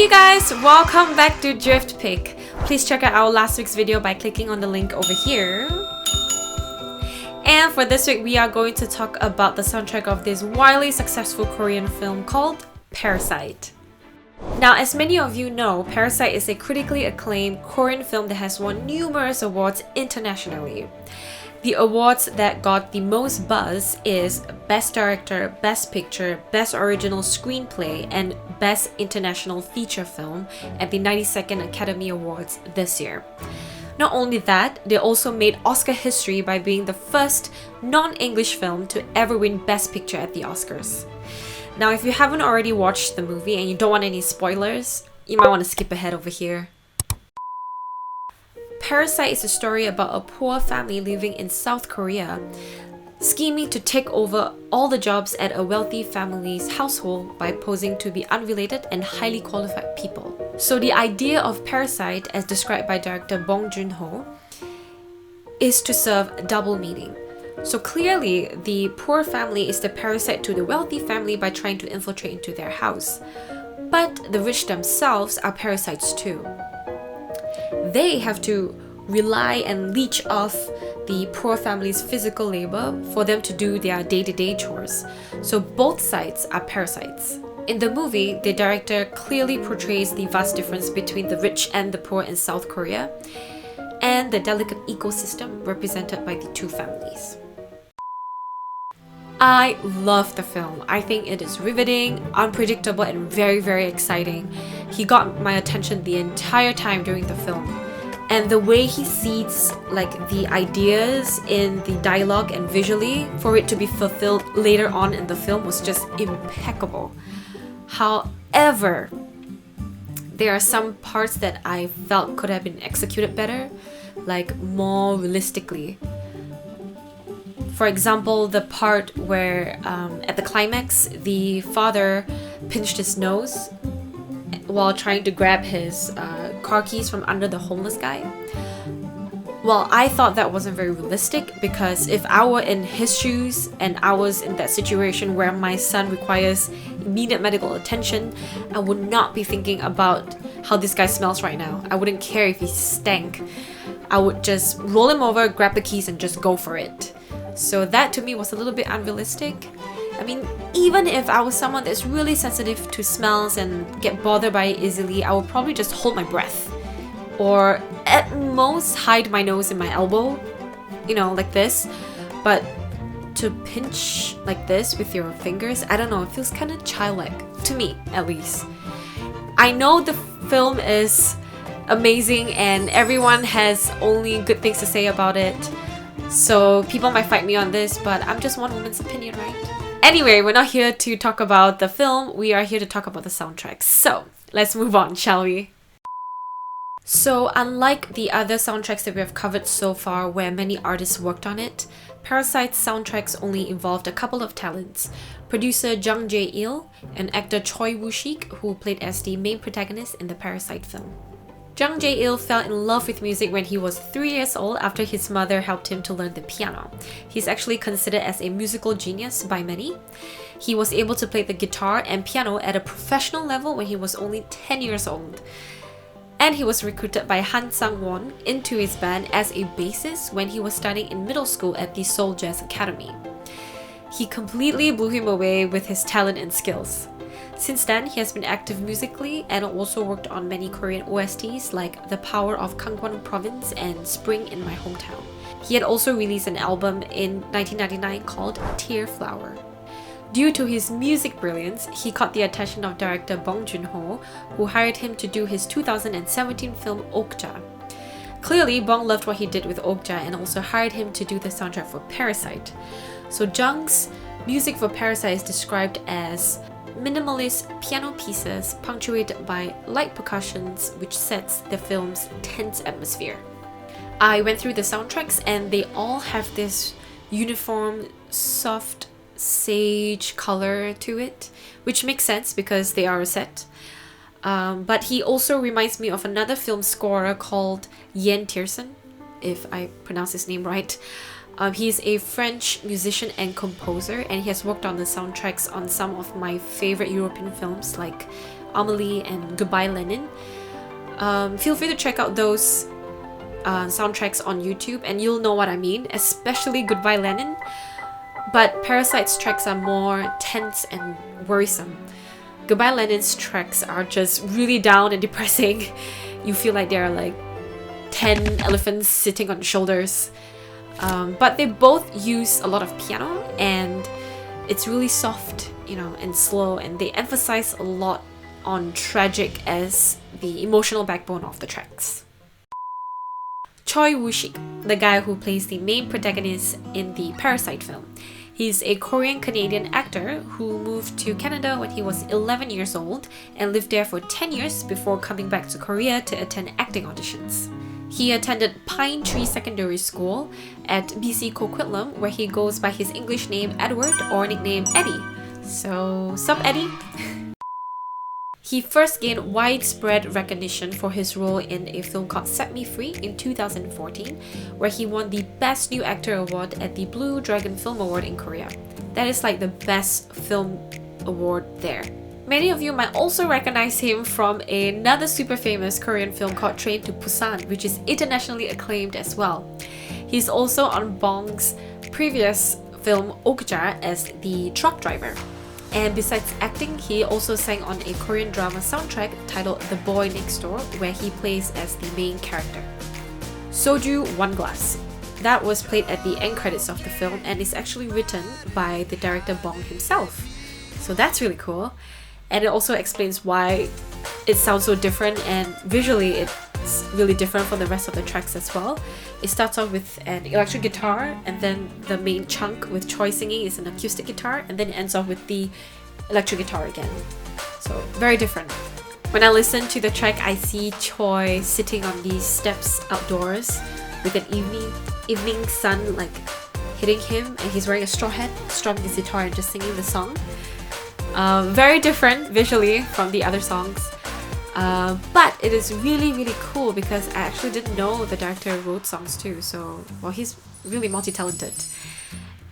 Hey guys, welcome back to Drift Pick. Please check out our last week's video by clicking on the link over here. And for this week, we are going to talk about the soundtrack of this wildly successful Korean film called Parasite. Now, as many of you know, Parasite is a critically acclaimed Korean film that has won numerous awards internationally. The awards that got the most buzz is Best Director, Best Picture, Best Original Screenplay, and Best International Feature Film at the 92nd Academy Awards this year. Not only that, they also made Oscar history by being the first non-English film to ever win Best Picture at the Oscars. Now, if you haven't already watched the movie and you don't want any spoilers, you might want to skip ahead over here. Parasite is a story about a poor family living in South Korea, scheming to take over all the jobs at a wealthy family's household by posing to be unrelated and highly qualified people. So the idea of Parasite, as described by director Bong Joon-ho, is to serve double meaning. So clearly, the poor family is the parasite to the wealthy family by trying to infiltrate into their house. But the rich themselves are parasites too. They have to rely and leech off the poor family's physical labor for them to do their day-to-day chores. So both sides are parasites. In the movie, the director clearly portrays the vast difference between the rich and the poor in South Korea and the delicate ecosystem represented by the two families. I love the film. I think it is riveting, unpredictable, and very, very exciting. He got my attention the entire time during the film. And the way he seeds the ideas in the dialogue and visually for it to be fulfilled later on in the film was just impeccable. However, there are some parts that I felt could have been executed better, more realistically. For example, the part where at the climax, the father pinched his nose while trying to grab his car keys from under the homeless guy. Well, I thought that wasn't very realistic because if I were in his shoes and I was in that situation where my son requires immediate medical attention, I would not be thinking about how this guy smells right now. I wouldn't care if he stank. I would just roll him over, grab the keys, and just go for it. So that to me was a little bit unrealistic. I mean, even if I was someone that's really sensitive to smells and get bothered by it easily, I would probably just hold my breath. Or at most hide my nose in my elbow, like this. But to pinch like this with your fingers, I don't know, it feels kind of childlike, to me at least. I know the film is amazing and everyone has only good things to say about it. So people might fight me on this, but I'm just one woman's opinion, right? Anyway, we're not here to talk about the film, we are here to talk about the soundtrack. So let's move on, shall we? So unlike the other soundtracks that we have covered so far where many artists worked on it, Parasite's soundtracks only involved a couple of talents. Producer Jung Jae-il and actor Choi Woo-shik, who played as the main protagonist in the Parasite film. Jung Jae-il fell in love with music when he was 3 years old after his mother helped him to learn the piano. He's actually considered as a musical genius by many. He was able to play the guitar and piano at a professional level when he was only 10 years old. And he was recruited by Han Sang-won into his band as a bassist when he was studying in middle school at the Seoul Jazz Academy. He completely blew him away with his talent and skills. Since then, he has been active musically and also worked on many Korean OSTs like The Power of Gangwon Province and Spring in My Hometown. He had also released an album in 1999 called Tear Flower. Due to his music brilliance, he caught the attention of director Bong Joon-ho, who hired him to do his 2017 film Okja. Clearly, Bong loved what he did with Okja and also hired him to do the soundtrack for Parasite. So Jung's music for Parasite is described as minimalist piano pieces punctuated by light percussions which sets the film's tense atmosphere. I went through the soundtracks and they all have this uniform, soft, sage color to it, which makes sense because they are a set. But he also reminds me of another film scorer called Yen Tiersen, if I pronounce his name right. He's a French musician and composer, and he has worked on the soundtracks on some of my favorite European films like Amelie and Goodbye Lenin. Feel free to check out those soundtracks on YouTube and you'll know what I mean, especially Goodbye Lenin. But Parasite's tracks are more tense and worrisome. Goodbye Lenin's tracks are just really down and depressing. You feel like there are like 10 elephants sitting on shoulders. But they both use a lot of piano and it's really soft, you know, and slow, and they emphasize a lot on tragic as the emotional backbone of the tracks. Choi Woo-shik, the guy who plays the main protagonist in the Parasite film. He's a Korean-Canadian actor who moved to Canada when he was 11 years old and lived there for 10 years before coming back to Korea to attend acting auditions. He attended Pine Tree Secondary School at BC Coquitlam, where he goes by his English name Edward or nickname Eddie. So, sup Eddie? He first gained widespread recognition for his role in a film called Set Me Free in 2014, where he won the Best New Actor award at the Blue Dragon Film Award in Korea. That is like the best film award there. Many of you might also recognize him from another super famous Korean film called Train to Busan, which is internationally acclaimed as well. He's also on Bong's previous film Okja as the truck driver. And besides acting, he also sang on a Korean drama soundtrack titled The Boy Next Door, where he plays as the main character. Soju One Glass. That was played at the end credits of the film and is actually written by the director Bong himself. So that's really cool. And it also explains why it sounds so different, and visually it's really different from the rest of the tracks as well. It starts off with an electric guitar, and then the main chunk with Choi singing is an acoustic guitar, and then it ends off with the electric guitar again. So very different. When I listen to the track, I see Choi sitting on these steps outdoors with an evening sun like hitting him, and he's wearing a straw hat, strumming his guitar and just singing the song. Very different visually from the other songs. But it is really cool because I actually didn't know the director wrote songs too, so well, he's really multi-talented.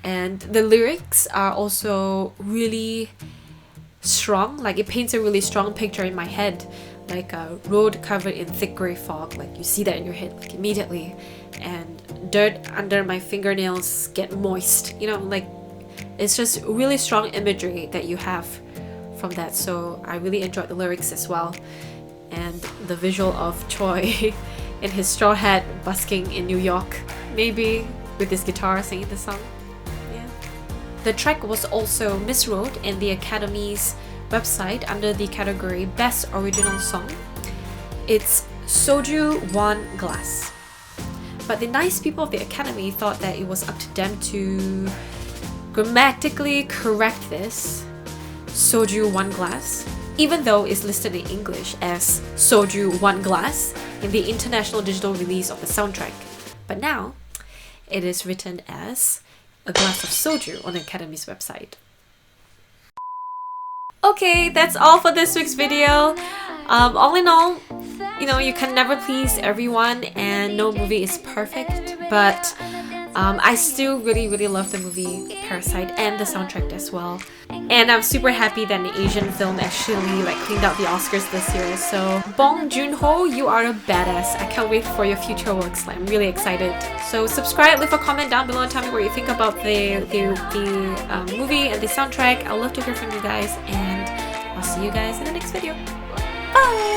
And the lyrics are also really strong, like it paints a really strong picture in my head, like a road covered in thick grey fog, like you see that in your head like immediately, and dirt under my fingernails get moist, you know, like it's just really strong imagery that you have from that. So I really enjoyed the lyrics as well, and the visual of Choi in his straw hat busking in New York, maybe with his guitar singing the song. Yeah. The track was also miswrote in the Academy's website under the category Best Original Song. It's Soju One Glass. But the nice people of the Academy thought that it was up to them to grammatically correct this Soju One Glass, even though it's listed in English as Soju One Glass in the international digital release of the soundtrack. But now, it is written as a glass of soju on the Academy's website. Okay, that's all for this week's video. All in all, you know, you can never please everyone and no movie is perfect, but I still really love the movie Parasite and the soundtrack as well. And I'm super happy that an Asian film actually like cleaned out the Oscars this year. So Bong Joon-ho, you are a badass. I can't wait for your future works. Like, I'm really excited. So subscribe, leave a comment down below and tell me what you think about the movie and the soundtrack. I'd love to hear from you guys, and I'll see you guys in the next video. Bye!